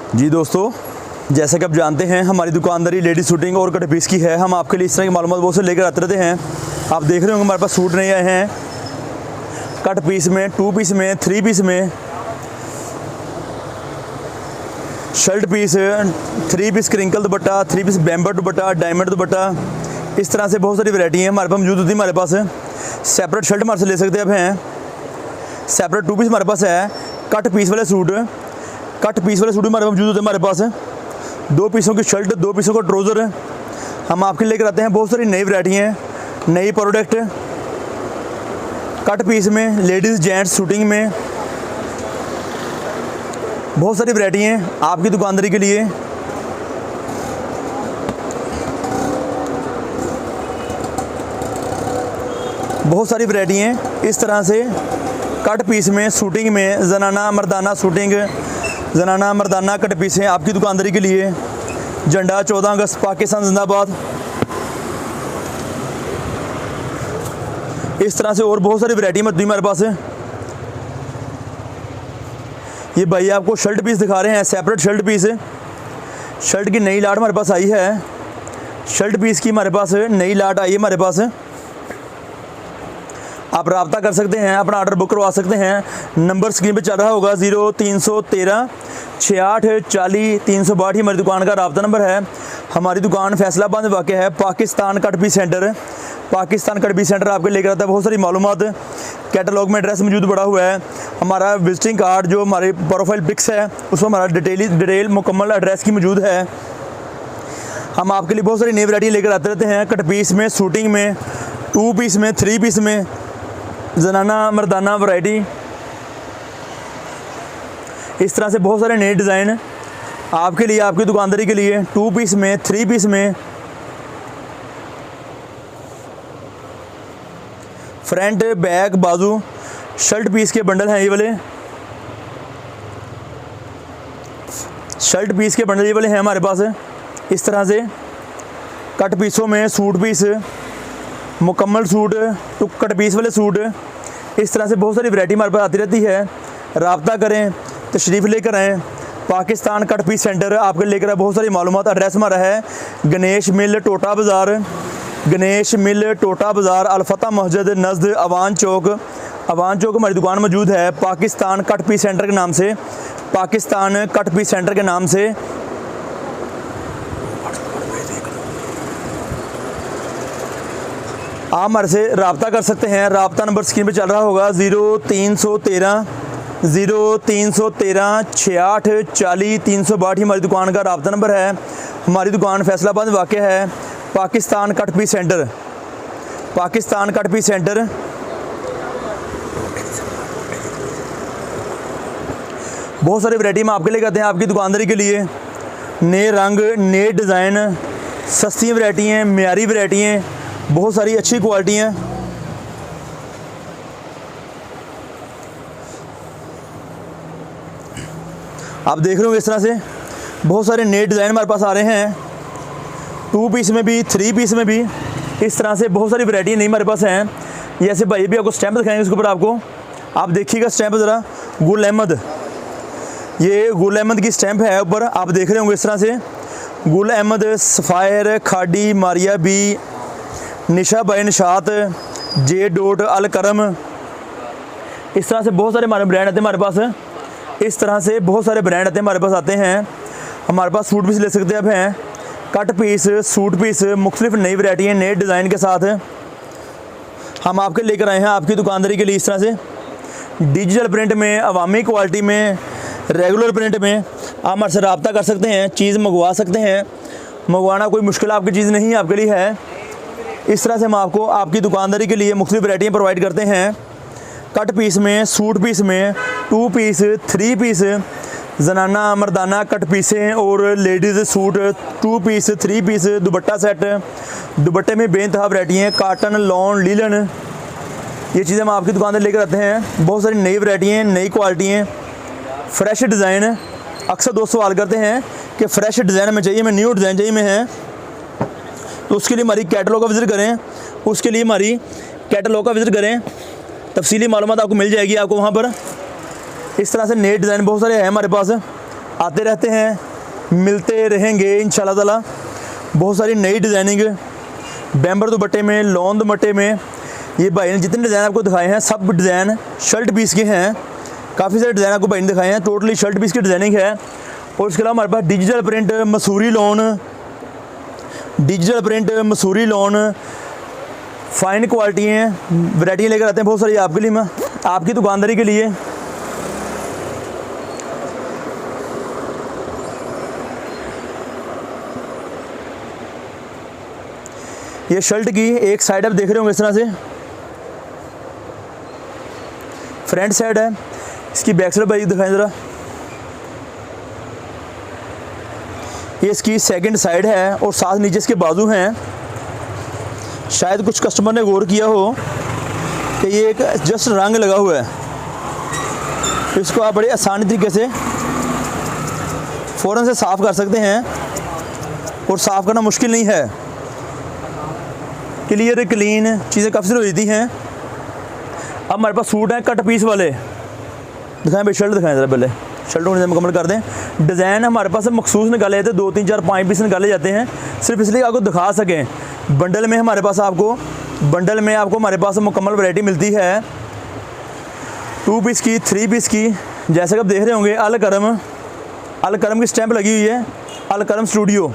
जी दोस्तों, जैसा कि आप जानते हैं हमारी दुकानदारी लेडीज शूटिंग और कट पीस की है। हम आपके लिए इस तरह की मालूमात बहुत से लेकर आते रहते हैं। आप देख रहे होंगे हमारे पास सूट नए आए हैं कट पीस में, 2 पीस में, 3 पीस में, shirt piece, 3 piece crinkle dupatta, 3 piece bamber dupatta, diamond dupatta, इस तरह से बहुत सारी वैरायटी है हमारे पास मौजूद होती है। हमारे पास सेपरेट शर्ट हमारे से ले सकते हैं। सेपरेट 2 पीस हमारे पास है। कट पीस वाले सूट हमारे पास मौजूद होते हैं। हमारे पास 2 पीसों की शर्ट, 2 पीसों का ट्राउज़र हम आपके लेकर आते हैं। बहुत सारी नई वैरायटी हैं, नई प्रोडक्ट कट पीस में, लेडीज़ जेंट्स शूटिंग में, बहुत सारी वैरायटी हैं आपकी दुकानदारी के लिए। बहुत सारी वैरायटी हैं इस तरह से कट पीस में, शूटिंग में, जनाना मर्दाना शूटिंग, जनाना मर्दाना कट पीस हैं आपकी दुकानदारी के लिए। झंडा 14 अगस्त पाकिस्तान जिंदाबाद, इस तरह से और बहुत सारी वैरायटी में हमारे पास है। ये भाई आपको शर्ट पीस दिखा रहे हैं, सेपरेट शर्ट पीस। शर्ट की नई लाट हमारे पास आई है। शर्ट पीस की हमारे पास नई लाट आई है हमारे पास। आप रब्ता कर सकते हैं, अपना ऑर्डर बुक करवा सकते हैं। नंबर स्क्रीन पे चल रहा होगा 0313 68 40 362 ही हमारी दुकान का रब्ता नंबर है। हमारी दुकान फैसलाबाद में वाक़ है। Pakistan Cut Piece Centre, Pakistan Cut Piece Centre आपके लेकर आता है बहुत सारी मालूमात। कैटलॉग में एड्रेस मौजूद पड़ा हुआ है। हमारा विजिटिंग कार्ड जो हमारे प्रोफाइल पिक्स है उसमें हमारा डिटेल मुकम्मल एड्रेस की मौजूद है। हम आपके लिए बहुत सारी नई वैरायटी लेकर आते रहते हैं कट पीस में, शूटिंग में, 2 पीस में, 3 पीस में, जनाना मर्दाना वैरायटी, इस तरह से बहुत सारे नए डिज़ाइन आपके लिए, आपकी दुकानदारी के लिए। 2 पीस में, 3 पीस में, फ्रंट बैक बाजू शर्ट पीस के बंडल हैं ये वाले। शर्ट पीस के बंडल ये वाले हैं हमारे पास। इस तरह से कट पीसों में सूट पीस, मुकम्मल सूट, तो कट पीस वाले सूट, इस तरह से बहुत सारी वैरायटी हमारे पास आती रहती है। रब्ता करें, तशरीफ़ लेकर आएँ। पाकिस्तान कट पीस सेंटर आपके लेकर आए बहुत सारी मालूमात। एड्रेस हमारा है गणेश मिल टोटा बाज़ार, गणेश मिल टोटा बाज़ार, अलफता मस्जिद नज़द अवान चौक हमारी दुकान मौजूद है। पाकिस्तान कट पीस सेंटर के नाम से, पाकिस्तान कट पीस सेंटर के नाम से। आप हमारे से रब्ता कर सकते हैं। रब्ता नंबर स्क्रीन पे चल रहा होगा 0313 68 40 362 हमारी दुकान का रब्ता नंबर है। हमारी दुकान फैसलाबाद में वाक़ है। Pakistan Cut Piece Centre, Pakistan Cut Piece Centre. बहुत सारी वैरायटी में आपके लिए कहते हैं आपकी दुकानदारी के लिए। नए रंग, नए डिज़ाइन, सस्ती वैरायटी हैं, म्यारी वैरायटी हैं, बहुत सारी अच्छी क्वालिटी हैं। आप देख रहे हो इस तरह से बहुत सारे नए डिज़ाइन हमारे पास आ रहे हैं। 2 पीस में भी, 3 पीस में भी, इस तरह से बहुत सारी वैरायटी नहीं हमारे पास हैं। ये ऐसे भाई भी आपको स्टैंप दिखाएंगे इसके ऊपर आपको। आप देखिएगा स्टैंप ज़रा, गुल अहमद, ये गुल अहमद की स्टैंप है ऊपर, आप देख रहे होंगे इस तरह से। गुल Ahmed, Sapphire, Khaadi, Maria B, Nisha by Nishat, J dot Al Karam, इस तरह से बहुत सारे हमारे ब्रांड आते हैं हमारे पास। इस तरह से बहुत सारे ब्रांड आते हैं हमारे पास आते हैं। हमारे पास सूट पीस ले सकते हैं आप हैं, कट पीस, सूट पीस, मुख्तलिफ नई वैरायटी हैं नए डिज़ाइन के साथ हम आपके लेकर आए हैं आपकी दुकानदारी के लिए। इस तरह से डिजिटल प्रिंट में, अवामी क्वालिटी में, रेगुलर प्रिंट में आप हमारे से रब्ता कर सकते हैं, चीज़ मंगवा सकते हैं। मंगवाना कोई मुश्किल आपकी चीज़ नहीं आपके लिए है। इस तरह से हम आपको आपकी दुकानदारी के लिए मुख्तलिफ वैरायटियाँ प्रोवाइड करते हैं कट पीस में, सूट पीस में, 2 पीस, 3 पीस, जनाना मर्दाना कट पीसें और ladies suit, 2 piece, 3 piece, dupatta set, दुपट्टे में बेइंतहा वैरायटी हैं, काटन, लॉन, लीलन, ये चीज़ें हम आपकी दुकान से लेकर आते हैं। बहुत सारी नई वैरायटी हैं, नई क्वालिटी हैं, फ्रेश डिज़ाइन। अक्सर दोस्त सवाल करते हैं कि फ़्रेश डिज़ाइन में चाहिए, मैं न्यू डिज़ाइन चाहिए में है, तो उसके लिए हमारी कैटलॉग का विज़िट करें। उसके लिए हमारी कैटलॉग का विज़िट करें, तफसीली मालूमात आपको मिल जाएगी आपको वहाँ पर। इस तरह से नए डिज़ाइन बहुत सारे हैं हमारे पास। आते रहते हैं, मिलते रहेंगे इंशाल्लाह ताला। बहुत सारी नई डिज़ाइनिंग बैम्बर दुपट्टे में, लॉन दुपट्टे में, ये भाई ने जितने डिज़ाइन आपको दिखाए हैं सब डिज़ाइन शर्ट पीस के हैं। काफ़ी सारे डिज़ाइन आपको भाई ने दिखाए हैं, टोटली शर्ट पीस की डिज़ाइनिंग है। और उसके अलावा हमारे पास digital print Masoori lawn fine quality हैं, वैराइटियाँ लेकर आते हैं बहुत सारी आपके लिए, मैं आपकी दुकानदारी के लिए। ये शर्ट की एक साइड आप देख रहे होंगे इस तरह से, फ्रंट साइड है। इसकी बैक साइड भाई दिखाएं ज़रा, ये इसकी सेकंड साइड है और साथ नीचे इसके बाजू हैं। शायद कुछ कस्टमर ने गौर किया हो कि ये एक जस्ट रंग लगा हुआ है, तो इसको आप बड़े आसानी तरीके से फ़ौरन से साफ़ कर सकते हैं और साफ़ करना मुश्किल नहीं है। क्लियर क्लीन चीज़ें काफ़ी सारी हो जाती हैं। अब हमारे पास सूट हैं कट पीस वाले, दिखाएं भाई शर्ट दिखाएं ज़रा, पहले शर्ट को मुकम्मल कर दें। डिज़ाइन हमारे पास मखसूस निकाले जाते हैं, 2 3 4 5 पीस निकाले जाते हैं, सिर्फ इसलिए आपको दिखा सकें। बंडल में हमारे पास आपको हमारे पास मुकम्मल वैरायटी मिलती है, 2 पीस की, 3 पीस की। जैसे कि आप देख रहे होंगे अल करम की स्टैंप लगी हुई है, अल करम स्टूडियो।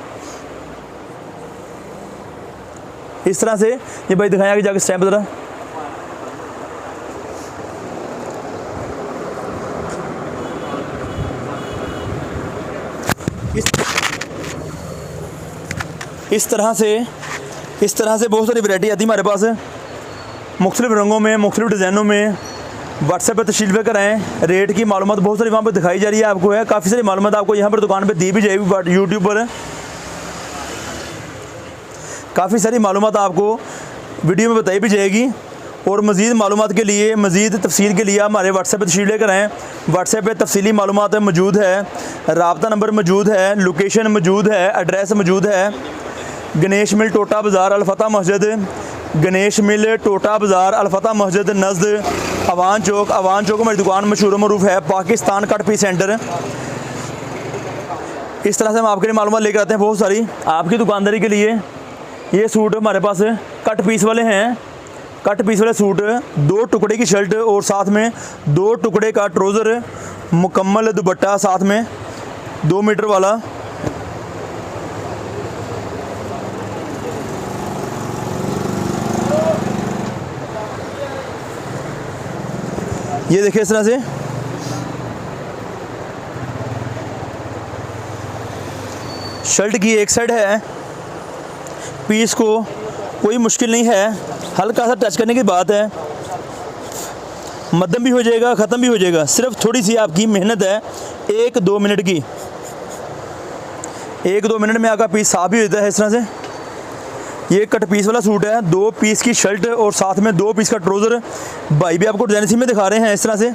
इस तरह से ये भाई दिखाएं आगे जाकर स्टैंप ज़रा। इस तरह से बहुत सारी वैरायटी आती है हमारे पास, मुख्तलिफ रंगों में, मुख्तलिफ डिज़ाइनों में। व्हाट्सएप पर तशरीफ़ लेकर आएँ। रेट की मालूमात बहुत सारी वहाँ पर दिखाई जा रही है आपको, है काफ़ी सारी मालूमात आपको यहाँ पर दुकान पे दी भी जाएगी, यूट्यूब पर काफ़ी सारी मालूमात आपको वीडियो में बताई भी जाएगी। और मज़ीद मालूमात के लिए, मज़ीद तफसील के लिए आप हमारे व्हाट्सएप पर तशरीफ़ लेकर आएँ। व्हाट्सएप पे तफसीली मालूमात मौजूद है, राब्ता नंबर मौजूद है, लोकेशन मौजूद है, एड्रेस मौजूद है। गणेश मिल टोटा बाज़ार अलफ़ता मस्जिद, गणेश मिल टोटा बाज़ार अलफ़ता मस्जिद नज़द अवान चौक हमारी दुकान मशहूर मरूफ है, पाकिस्तान कट पीस सेंटर। इस तरह से हम आपके लिए मालूमात लेकर आते हैं बहुत सारी आपकी दुकानदारी के लिए। ये सूट हमारे पास कट पीस वाले हैं, कट पीस वाले सूट, 2 टुकड़े की शर्ट और साथ में 2 टुकड़े का ट्राउज़र, मुकम्मल दुपट्टा साथ में 2 मीटर वाला। ये देखिए इस तरह से शर्ट की एक साइड है, पीस को कोई मुश्किल नहीं है, हल्का सा टच करने की बात है, मध्यम भी हो जाएगा, ख़त्म भी हो जाएगा। सिर्फ थोड़ी सी आपकी मेहनत है, 1-2 मिनट की, 1-2 मिनट में आपका पीस साफ भी होता है। इस तरह से ये कट पीस वाला सूट है, 2 पीस की शर्ट और साथ में 2 पीस का ट्राउज़र। भाई भी आपको डिज़ाइन इसी में दिखा रहे हैं। इस तरह से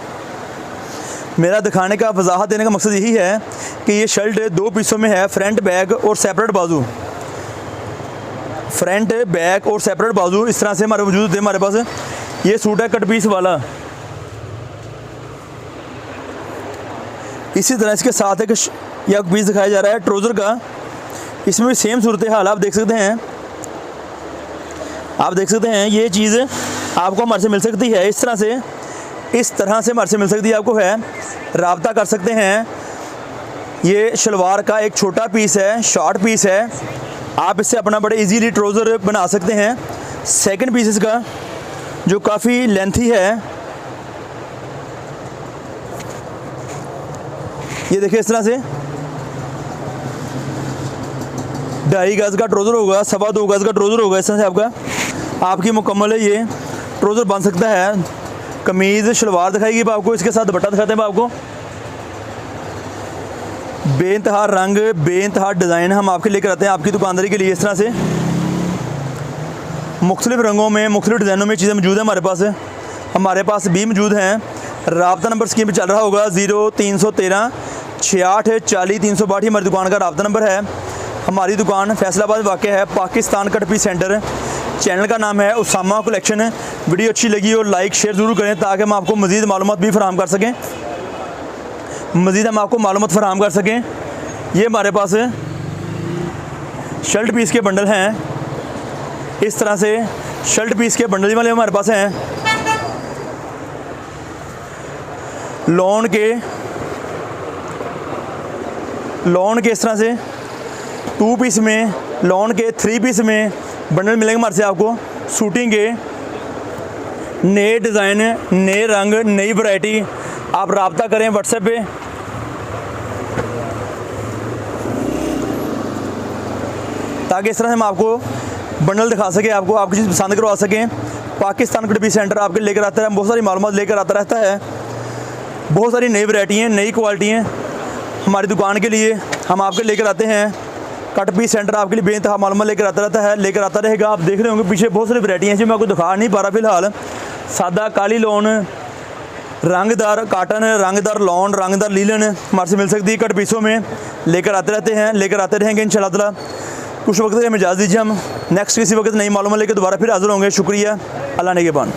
मेरा दिखाने का, वजाहत देने का मकसद यही है कि ये शर्ट 2 पीसों में है, फ्रंट बैक और सेपरेट बाजू, फ्रंट बैक और सेपरेट बाजू इस तरह से हमारे मौजूद है हमारे पास। ये सूट है कट पीस वाला। इसी तरह इसके साथ एक यह पीस दिखाया जा रहा है ट्राउज़र का, इसमें भी सेम सूरत हाल आप देख सकते हैं। ये चीज़ आपको हमारे से मिल सकती है इस तरह से हमारे से मिल सकती है, आपको है राब्ता कर सकते हैं। ये शलवार का एक छोटा पीस है, शॉर्ट पीस है, आप इससे अपना बड़े इजीली ट्राउज़र बना सकते हैं। सेकंड पीस इसका जो काफ़ी लेंथी है, ये देखिए इस तरह से 2.5 गज़ का ट्राउज़र होगा, 2.25 गज़ का ट्राउज़र होगा। इस तरह से आपकी मुकम्मल है ये ट्राउज़र बन सकता है। कमीज़ शलवार दिखाएगी आपको, इसके साथ दुपट्टा दिखाते हैं आपको। बेइंतहा रंग, बेइंतहा डिज़ाइन हम आपके लेकर आते हैं आपकी दुकानदारी के लिए। इस तरह से मुख्तलिफ़ रंगों में, मुख्तलिफ़ डिज़ाइनों में चीज़ें मौजूद हैं हमारे पास भी मौजूद हैं। राब्ता नंबर स्क्रीन पर चल रहा होगा, 0313 68 40 362 हमारी दुकान का राब्ता नंबर है। हमारी दुकान फैसलाबाद वाक़या है, Pakistan Cut Piece Centre. Channel का नाम है उसामा कलेक्शन। वीडियो अच्छी लगी और लाइक शेयर ज़रूर करें ताकि हम आपको मज़ीद मालूमात भी फराहम कर सकें। मज़ीद हम आपको मालूमात फराहम कर सकें। ये हमारे पास शर्ट पीस के बंडल हैं, इस तरह से शर्ट पीस के बंडल वाले हमारे पास हैं। लॉन के इस तरह से 2 पीस में, लॉन के 3 पीस में बंडल मिलेंगे हमारे से आपको। शूटिंग के नए डिज़ाइन, नए रंग, नई वैरायटी। आप रब्ता करें व्हाट्सएप पे। ताकि इस तरह से हम आपको बंडल दिखा सकें, आपको आपकी चीज़ पसंद करवा सकें। पाकिस्तान कट पीस सेंटर आपके लेकर आता है, बहुत सारी मालूमात लेकर आता रहता है। बहुत सारी नई वैरायटी हैं, नई क्वालिटी हैं हमारी दुकान के लिए हम आपके लेकर आते हैं। कट पीस सेंटर आपके लिए बेइंतहा मालूमात लेकर आता रहता है, लेकर आता रहेगा। आप देख रहे होंगे पीछे बहुत सारी वैरायटी हैं जो मैं आपको दिखा नहीं पा रहा फिलहाल। सादा काली लॉन, रंगदार काटन, रंगदार लॉन, रंगदार लीलन हमारे से मिल सकती है। कट पीसों में लेकर आते रहते हैं, लेकर आते रहेंगे इंशाल्लाह ताला। कुछ वक्त हमें इजाज़त दीजिए, हम नेक्स्ट किसी वक्त नई मालूमात लेकर दोबारा फिर हाज़िर होंगे। शुक्रिया, अल्लाह निगहबान।